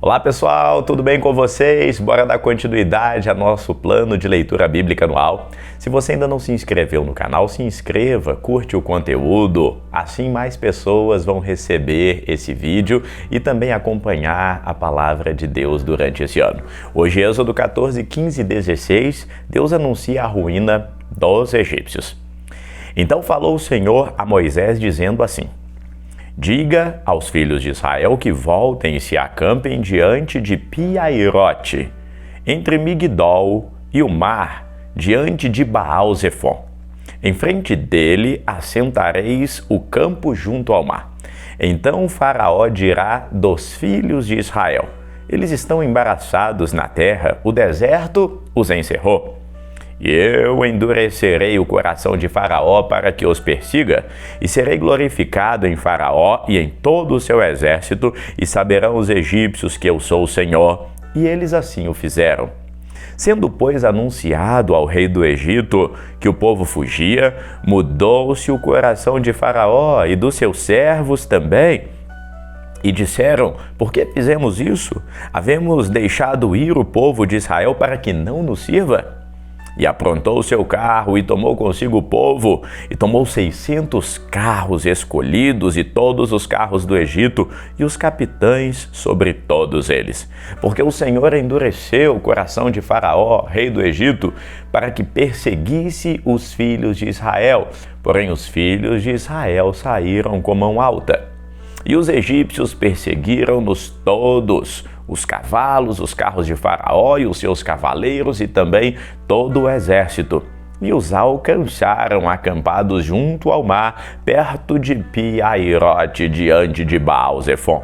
Olá pessoal, tudo bem com vocês? Bora dar continuidade ao nosso plano de leitura bíblica anual. Se você ainda não se inscreveu no canal, se inscreva, curte o conteúdo, assim mais pessoas vão receber esse vídeo e também acompanhar a palavra de Deus durante esse ano. Hoje, Êxodo 14, 15 e 16, Deus anuncia a ruína dos egípcios. Então falou o Senhor a Moisés dizendo assim: diga aos filhos de Israel que voltem e se acampem diante de Pi-Hahirote, entre Migdol e o mar, diante de Baal-Zefon. Em frente dele assentareis o campo junto ao mar. Então o Faraó dirá dos filhos de Israel: eles estão embaraçados na terra, o deserto os encerrou. E eu endurecerei o coração de Faraó para que os persiga, e serei glorificado em Faraó e em todo o seu exército, e saberão os egípcios que eu sou o Senhor. E eles assim o fizeram. Sendo, pois, anunciado ao rei do Egito que o povo fugia, mudou-se o coração de Faraó e dos seus servos também. E disseram: por que fizemos isso? Havemos deixado ir o povo de Israel para que não nos sirva? E aprontou o seu carro e tomou consigo o povo, e tomou 600 carros escolhidos e todos os carros do Egito e os capitães sobre todos eles. Porque o Senhor endureceu o coração de Faraó, rei do Egito, para que perseguisse os filhos de Israel. Porém os filhos de Israel saíram com mão alta. E os egípcios perseguiram-nos todos, os cavalos, os carros de Faraó e os seus cavaleiros e também todo o exército. E os alcançaram acampados junto ao mar, perto de Pi-Hahirote, diante de Baal-Zefon.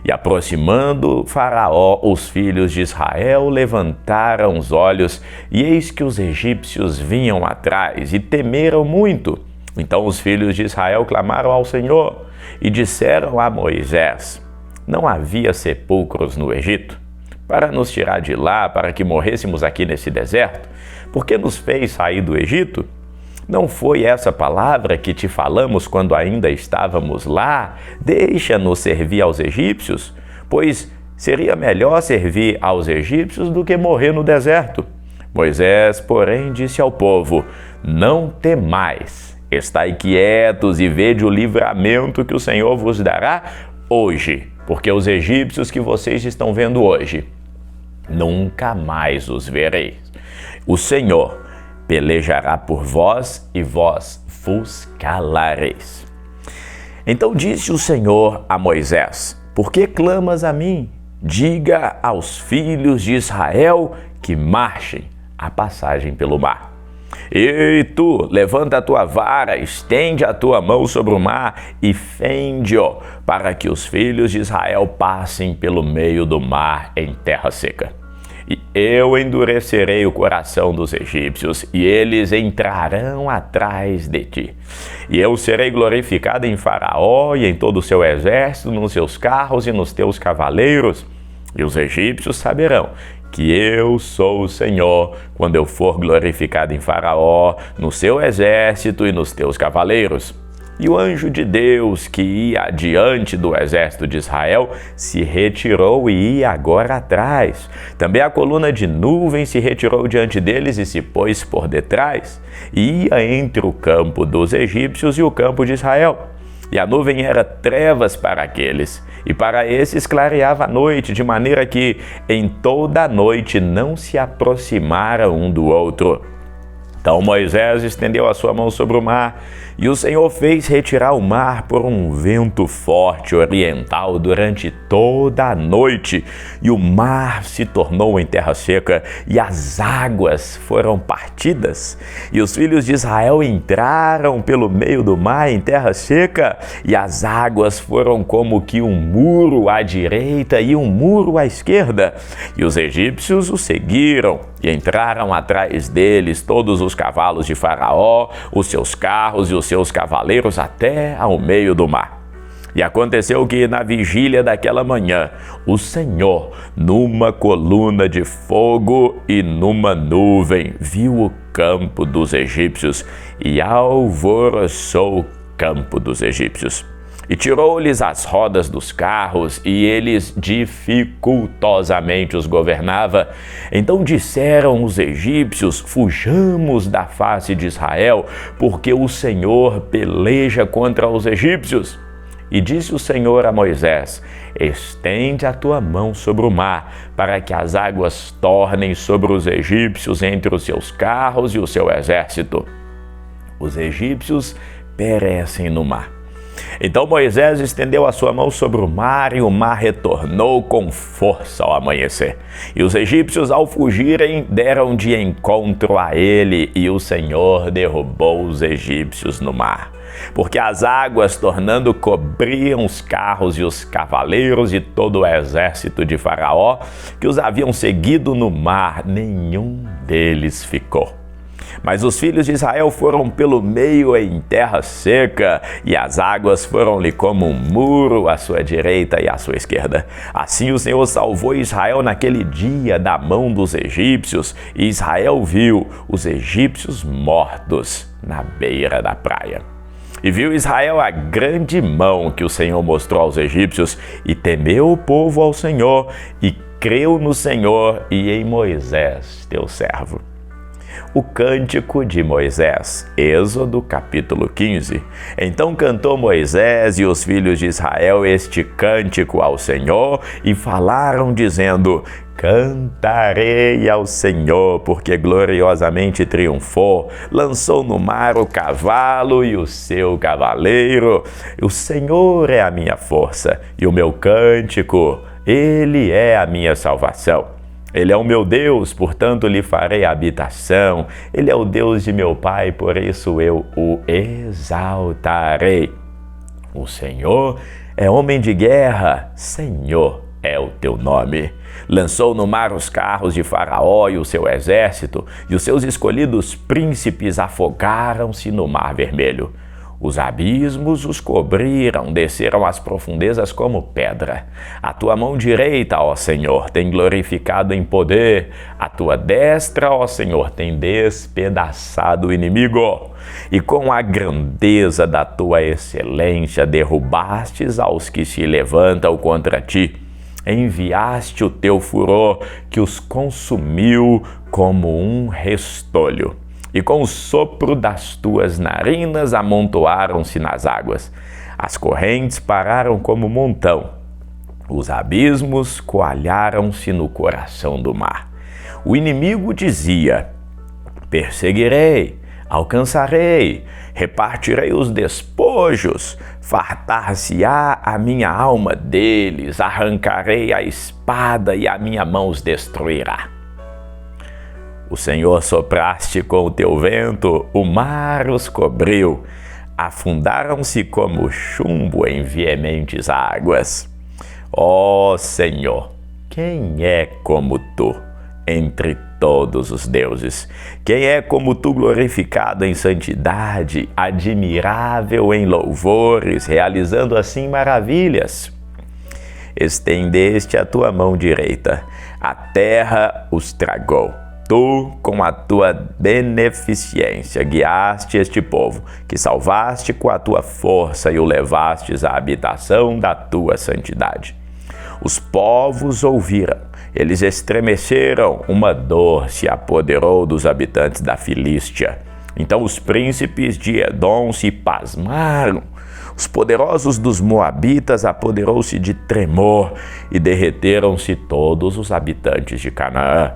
E aproximando Faraó, os filhos de Israel levantaram os olhos, e eis que os egípcios vinham atrás e temeram muito. Então os filhos de Israel clamaram ao Senhor e disseram a Moisés: não havia sepulcros no Egito para nos tirar de lá, para que morrêssemos aqui nesse deserto? Por que nos fez sair do Egito? Não foi essa palavra que te falamos quando ainda estávamos lá? Deixa-nos servir aos egípcios, pois seria melhor servir aos egípcios do que morrer no deserto. Moisés, porém, disse ao povo: não temais, estai quietos e vede o livramento que o Senhor vos dará hoje, porque os egípcios que vocês estão vendo hoje, nunca mais os vereis. O Senhor pelejará por vós e vós vos calareis. Então disse o Senhor a Moisés: por que clamas a mim? Diga aos filhos de Israel que marchem a passagem pelo mar. E tu, levanta a tua vara, estende a tua mão sobre o mar e fende-o, para que os filhos de Israel passem pelo meio do mar em terra seca. E eu endurecerei o coração dos egípcios, e eles entrarão atrás de ti. E eu serei glorificado em Faraó e em todo o seu exército, nos seus carros e nos teus cavaleiros. E os egípcios saberão que eu sou o Senhor, quando eu for glorificado em Faraó, no seu exército e nos teus cavaleiros. E o anjo de Deus, que ia adiante do exército de Israel, se retirou e ia agora atrás. Também a coluna de nuvem se retirou diante deles e se pôs por detrás. E ia entre o campo dos egípcios e o campo de Israel. E a nuvem era trevas para aqueles, e para esses clareava a noite, de maneira que em toda a noite não se aproximaram um do outro. Então Moisés estendeu a sua mão sobre o mar, e o Senhor fez retirar o mar por um vento forte oriental durante toda a noite, e o mar se tornou em terra seca, e as águas foram partidas. E os filhos de Israel entraram pelo meio do mar em terra seca, e as águas foram como que um muro à direita e um muro à esquerda. E os egípcios os seguiram, e entraram atrás deles todos os cavalos de Faraó, os seus carros e os seus cavaleiros até ao meio do mar. E aconteceu que na vigília daquela manhã, o Senhor, numa coluna de fogo e numa nuvem, viu o campo dos egípcios e alvoroçou o campo dos egípcios. e tirou-lhes as rodas dos carros, e eles dificultosamente os governava. Então disseram os egípcios: fujamos da face de Israel, porque o Senhor peleja contra os egípcios. E disse o Senhor a Moisés: estende a tua mão sobre o mar, para que as águas tornem sobre os egípcios entre os seus carros e o seu exército. Os egípcios perecem no mar. Então Moisés estendeu a sua mão sobre o mar, e o mar retornou com força ao amanhecer. E os egípcios, ao fugirem, deram de encontro a ele, e o Senhor derrubou os egípcios no mar. Porque as águas, tornando, cobriam os carros e os cavaleiros e todo o exército de Faraó, que os haviam seguido no mar, nenhum deles ficou. Mas os filhos de Israel foram pelo meio em terra seca, e as águas foram-lhe como um muro à sua direita e à sua esquerda. Assim o Senhor salvou Israel naquele dia da mão dos egípcios, e Israel viu os egípcios mortos na beira da praia. E viu Israel a grande mão que o Senhor mostrou aos egípcios, e temeu o povo ao Senhor, e creu no Senhor e em Moisés, teu servo. O cântico de Moisés, Êxodo capítulo 15. Então cantou Moisés e os filhos de Israel este cântico ao Senhor, e falaram dizendo: cantarei ao Senhor, porque gloriosamente triunfou, lançou no mar o cavalo e o seu cavaleiro. O Senhor é a minha força e o meu cântico, Ele é a minha salvação. Ele é o meu Deus, portanto lhe farei habitação. Ele é o Deus de meu pai, por isso eu o exaltarei. O Senhor é homem de guerra, Senhor é o teu nome. Lançou no mar os carros de Faraó e o seu exército, e os seus escolhidos príncipes afogaram-se no mar vermelho. Os abismos os cobriram, desceram às profundezas como pedra. A tua mão direita, ó Senhor, tem glorificado em poder. A tua destra, ó Senhor, tem despedaçado o inimigo. E com a grandeza da tua excelência derrubastes aos que se levantam contra ti. Enviaste o teu furor, que os consumiu como um restolho. E com o sopro das tuas narinas amontoaram-se nas águas. As correntes pararam como montão. Os abismos coalharam-se no coração do mar. O inimigo dizia: perseguirei, alcançarei, repartirei os despojos, fartar-se-á a minha alma deles, arrancarei a espada e a minha mão os destruirá. O Senhor sopraste com o teu vento, o mar os cobriu, afundaram-se como chumbo em veementes águas. Ó Senhor, quem é como tu entre todos os deuses? Quem é como tu, glorificado em santidade, admirável em louvores, realizando assim maravilhas? Estendeste a tua mão direita, a terra os tragou. Tu, com a tua beneficência, guiaste este povo, que salvaste com a tua força e o levastes à habitação da tua santidade. Os povos ouviram, eles estremeceram, uma dor se apoderou dos habitantes da Filístia. Então os príncipes de Edom se pasmaram. Os poderosos dos Moabitas apoderou-se de tremor, e derreteram-se todos os habitantes de Canaã.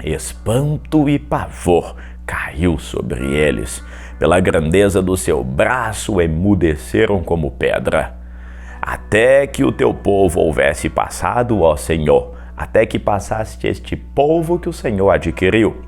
Espanto e pavor caiu sobre eles. Pela grandeza do seu braço emudeceram como pedra. Até que o teu povo houvesse passado, ó Senhor, até que passaste este povo que o Senhor adquiriu.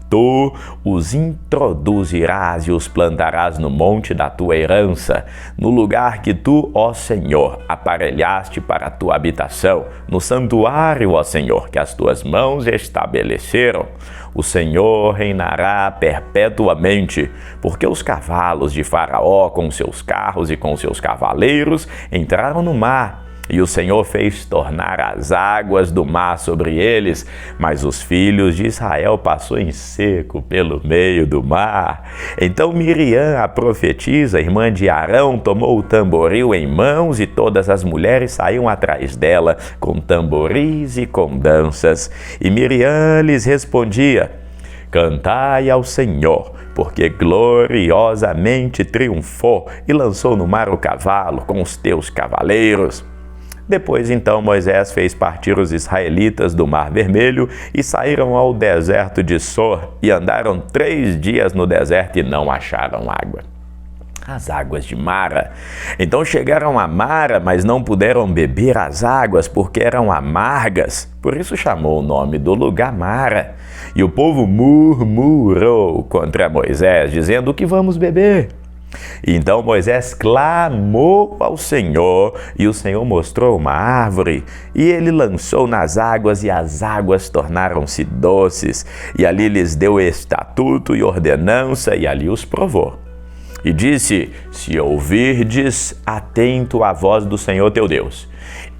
Tu os introduzirás e os plantarás no monte da tua herança, no lugar que tu, ó Senhor, aparelhaste para a tua habitação, no santuário, ó Senhor, que as tuas mãos estabeleceram. O Senhor reinará perpetuamente, porque os cavalos de Faraó, com seus carros e com seus cavaleiros, entraram no mar, E o Senhor fez tornar as águas do mar sobre eles, mas os filhos de Israel passou em seco pelo meio do mar. Então Miriam, a profetisa, irmã de Arão, tomou o tamboril em mãos e todas as mulheres saíam atrás dela com tamboris e com danças. E Miriam lhes respondia: cantai ao Senhor, porque gloriosamente triunfou e lançou no mar o cavalo com os teus cavaleiros. Depois, então, Moisés fez partir os israelitas do Mar Vermelho e saíram ao deserto de Sor e andaram 3 dias no deserto e não acharam água. As águas de Mara. Então chegaram a Mara, mas não puderam beber as águas porque eram amargas. Por isso chamou o nome do lugar Mara. E o povo murmurou contra Moisés, dizendo: o que vamos beber? Então Moisés clamou ao Senhor, e o Senhor mostrou uma árvore, e ele lançou nas águas, e as águas tornaram-se doces, e ali lhes deu estatuto e ordenança, e ali os provou. E disse: se ouvirdes atento à voz do Senhor teu Deus,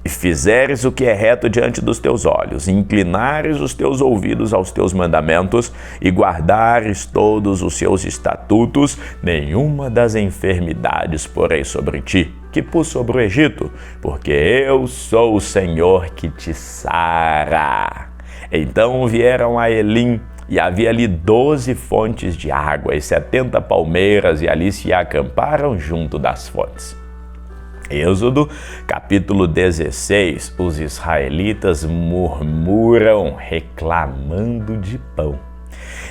e fizeres o que é reto diante dos teus olhos, e inclinares os teus ouvidos aos teus mandamentos, e guardares todos os seus estatutos, nenhuma das enfermidades porei sobre ti, que pus sobre o Egito, porque eu sou o Senhor que te sara. Então vieram a Elim, e havia ali 12 fontes de água e 70 palmeiras, e ali se acamparam junto das fontes. Êxodo, capítulo 16, os israelitas murmuram, reclamando de pão.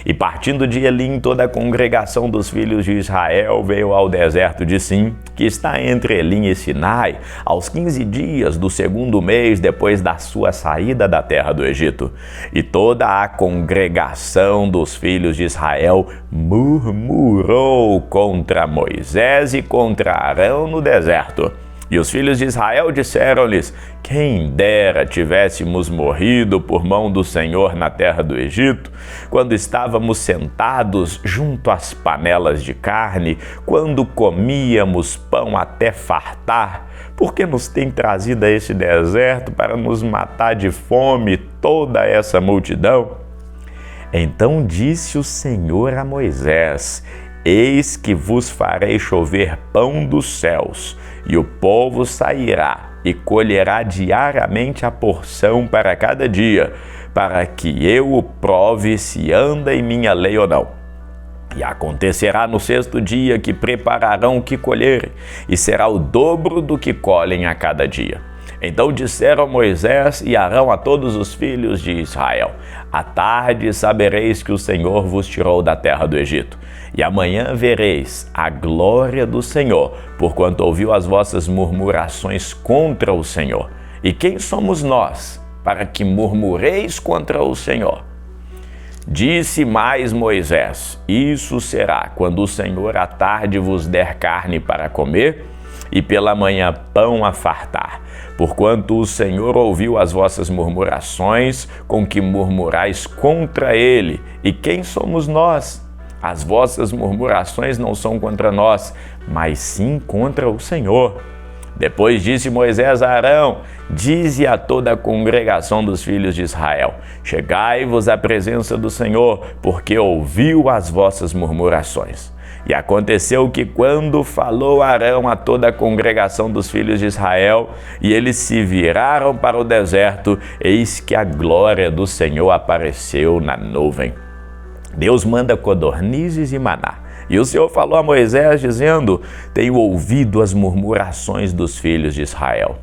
E partindo de Elim, toda a congregação dos filhos de Israel veio ao deserto de Sim, que está entre Elim e Sinai, aos 15 dias do 2º mês depois da sua saída da terra do Egito. E toda a congregação dos filhos de Israel murmurou contra Moisés e contra Arão no deserto. E os filhos de Israel disseram-lhes: quem dera tivéssemos morrido por mão do Senhor na terra do Egito, quando estávamos sentados junto às panelas de carne, quando comíamos pão até fartar, porque nos tem trazido a este deserto para nos matar de fome toda essa multidão? Então disse o Senhor a Moisés: eis que vos farei chover pão dos céus, e o povo sairá e colherá diariamente a porção para cada dia, para que eu o prove se anda em minha lei ou não. E acontecerá no 6º dia que prepararão o que colherem, e será o dobro do que colhem a cada dia. Então disseram Moisés e Arão a todos os filhos de Israel: à tarde sabereis que o Senhor vos tirou da terra do Egito, e amanhã vereis a glória do Senhor, porquanto ouviu as vossas murmurações contra o Senhor. E quem somos nós, para que murmureis contra o Senhor? Disse mais Moisés: isso será quando o Senhor à tarde vos der carne para comer, e pela manhã pão a fartar, porquanto o Senhor ouviu as vossas murmurações, com que murmurais contra ele. E quem somos nós? As vossas murmurações não são contra nós, mas sim contra o Senhor. Depois disse Moisés a Arão: dize a toda a congregação dos filhos de Israel: chegai-vos à presença do Senhor, porque ouviu as vossas murmurações. E aconteceu que, quando falou Arão a toda a congregação dos filhos de Israel, e eles se viraram para o deserto, eis que a glória do Senhor apareceu na nuvem. Deus manda codornizes e maná. E o Senhor falou a Moisés, dizendo: tenho ouvido as murmurações dos filhos de Israel.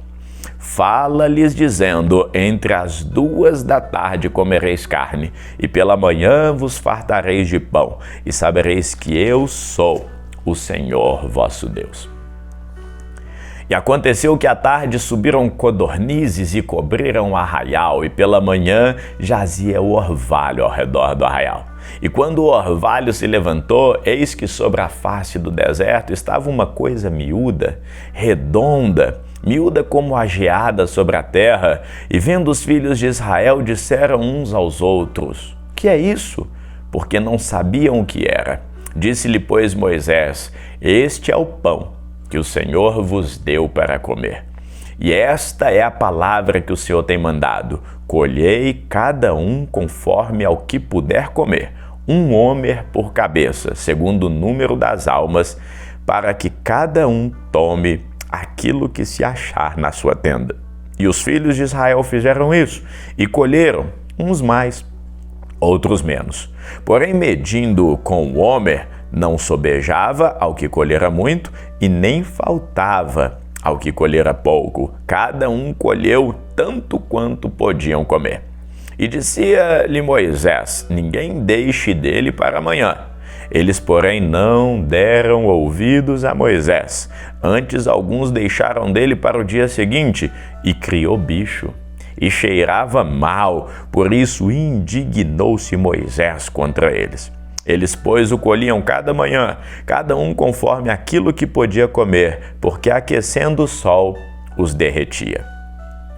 Fala-lhes dizendo: entre as 2 da tarde comereis carne, e pela manhã vos fartareis de pão, e sabereis que eu sou o Senhor vosso Deus. E aconteceu que à tarde subiram codornizes e cobriram o arraial, e pela manhã jazia o orvalho ao redor do arraial. E quando o orvalho se levantou, eis que sobre a face do deserto estava uma coisa miúda, redonda, miúda como a geada sobre a terra. E vendo os filhos de Israel, disseram uns aos outros: que é isso? Porque não sabiam o que era. Disse-lhe, pois, Moisés: este é o pão que o Senhor vos deu para comer. E esta é a palavra que o Senhor tem mandado: colhei cada um conforme ao que puder comer, um homer por cabeça, segundo o número das almas, para que cada um tome aquilo que se achar na sua tenda. E os filhos de Israel fizeram isso, e colheram, uns mais, outros menos. Porém, medindo com o homer, não sobejava ao que colhera muito, e nem faltava ao que colhera pouco. Cada um colheu tanto quanto podiam comer. E dizia-lhe Moisés: ninguém deixe dele para amanhã. Eles, porém, não deram ouvidos a Moisés. Antes, alguns deixaram dele para o dia seguinte, e criou bicho, e cheirava mal. Por isso indignou-se Moisés contra eles. Eles, pois, o colhiam cada manhã, cada um conforme aquilo que podia comer, porque aquecendo o sol os derretia.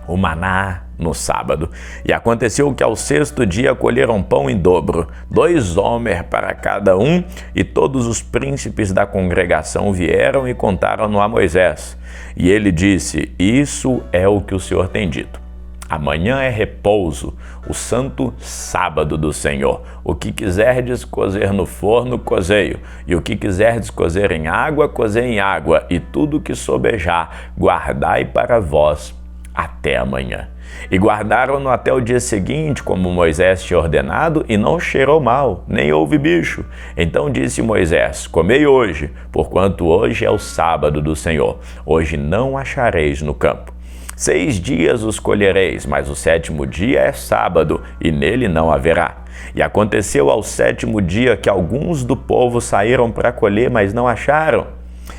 O maná no sábado. E aconteceu que ao sexto dia colheram pão em dobro, 2 homer para cada um, e todos os príncipes da congregação vieram e contaram-no a Moisés. E ele disse: isso é o que o Senhor tem dito. Amanhã é repouso, o santo sábado do Senhor. O que quiserdes cozer no forno, cozeio, e o que quiserdes cozer em água, cozei em água, e tudo que sobejar, guardai para vós até amanhã. E guardaram-no até o dia seguinte, como Moisés tinha ordenado, e não cheirou mal, nem houve bicho. Então disse Moisés: comei hoje, porquanto hoje é o sábado do Senhor. Hoje não achareis no campo. 6 dias os colhereis, mas o 7º dia é sábado, e nele não haverá. E aconteceu ao 7º dia que alguns do povo saíram para colher, mas não acharam.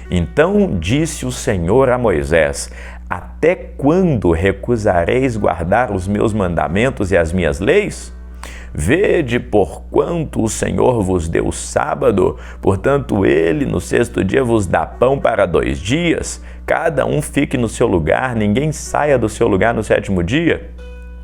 Então disse o Senhor a Moisés: até quando recusareis guardar os meus mandamentos e as minhas leis? Vede por quanto o Senhor vos deu o sábado, portanto ele no 6º dia vos dá pão para 2 dias, cada um fique no seu lugar, ninguém saia do seu lugar no 7º dia.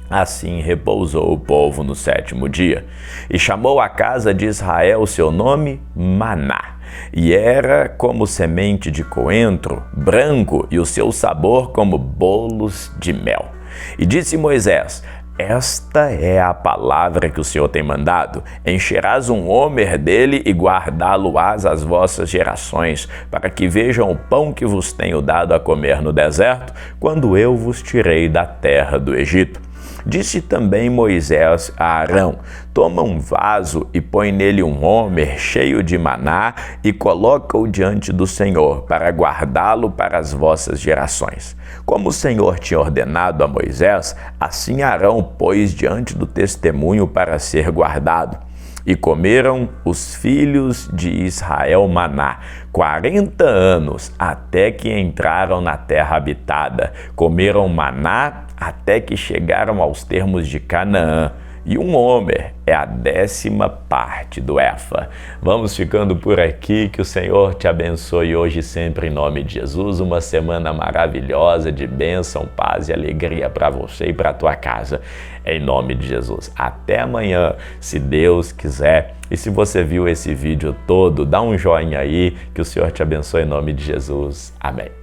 Assim repousou o povo no 7º dia, e chamou a casa de Israel o seu nome Maná, e era como semente de coentro, branco, e o seu sabor como bolos de mel. E disse Moisés: esta é a palavra que o Senhor tem mandado: encherás um homer dele e guardá-lo-ás às vossas gerações, para que vejam o pão que vos tenho dado a comer no deserto, quando eu vos tirei da terra do Egito. Disse também Moisés a Arão: toma um vaso e põe nele um homer cheio de maná e coloca-o diante do Senhor, para guardá-lo para as vossas gerações. Como o Senhor tinha ordenado a Moisés, assim Arão pôs diante do testemunho para ser guardado. E comeram os filhos de Israel maná 40 anos, até que entraram na terra habitada. Comeram maná até que chegaram aos termos de Canaã. E um homer é a 10ª parte do efa. Vamos ficando por aqui, que o Senhor te abençoe hoje e sempre em nome de Jesus. Uma semana maravilhosa de bênção, paz e alegria para você e para a tua casa, em nome de Jesus. Até amanhã, se Deus quiser. E se você viu esse vídeo todo, dá um joinha aí, que o Senhor te abençoe em nome de Jesus. Amém.